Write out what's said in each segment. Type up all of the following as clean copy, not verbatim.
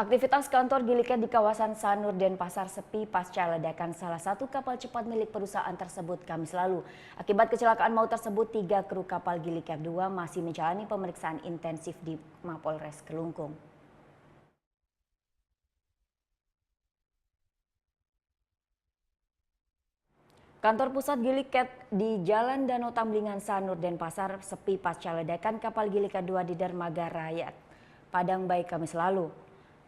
Aktivitas kantor Giliket di kawasan Sanur Denpasar sepi pasca ledakan salah satu kapal cepat milik perusahaan tersebut Kamis lalu. Akibat kecelakaan maut tersebut, 3 kru kapal Giliket 2 masih menjalani pemeriksaan intensif di Mapolres Kelungkung. Kantor pusat Giliket di Jalan Danau Tamblingan Sanur Denpasar sepi pasca ledakan kapal Giliket 2 di dermaga Rakyat Padangbai Kamis lalu.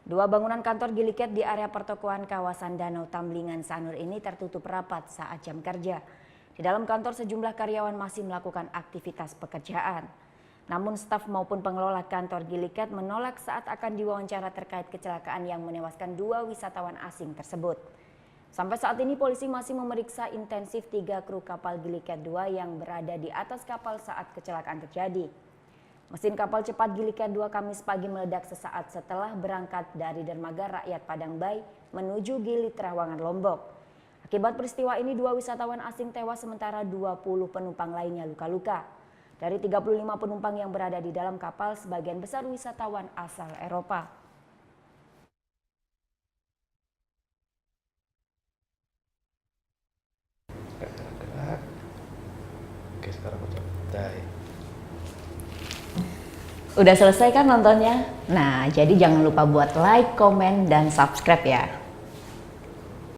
2 bangunan kantor Giliket di area pertokoan kawasan Danau Tamblingan Sanur ini tertutup rapat saat jam kerja. Di dalam kantor sejumlah karyawan masih melakukan aktivitas pekerjaan. Namun staf maupun pengelola kantor Giliket menolak saat akan diwawancara terkait kecelakaan yang menewaskan 2 wisatawan asing tersebut. Sampai saat ini polisi masih memeriksa intensif 3 kru kapal Giliket 2 yang berada di atas kapal saat kecelakaan terjadi. Mesin kapal cepat Giliket 2 Kamis pagi meledak sesaat setelah berangkat dari dermaga Rakyat Padangbai menuju Gili Trawangan Lombok. Akibat peristiwa ini 2 wisatawan asing tewas sementara 20 penumpang lainnya luka-luka. Dari 35 penumpang yang berada di dalam kapal, sebagian besar wisatawan asal Eropa. Oke, sekarang aku coba. Udah selesai kan nontonnya? Nah, jadi jangan lupa buat like, komen, dan subscribe ya.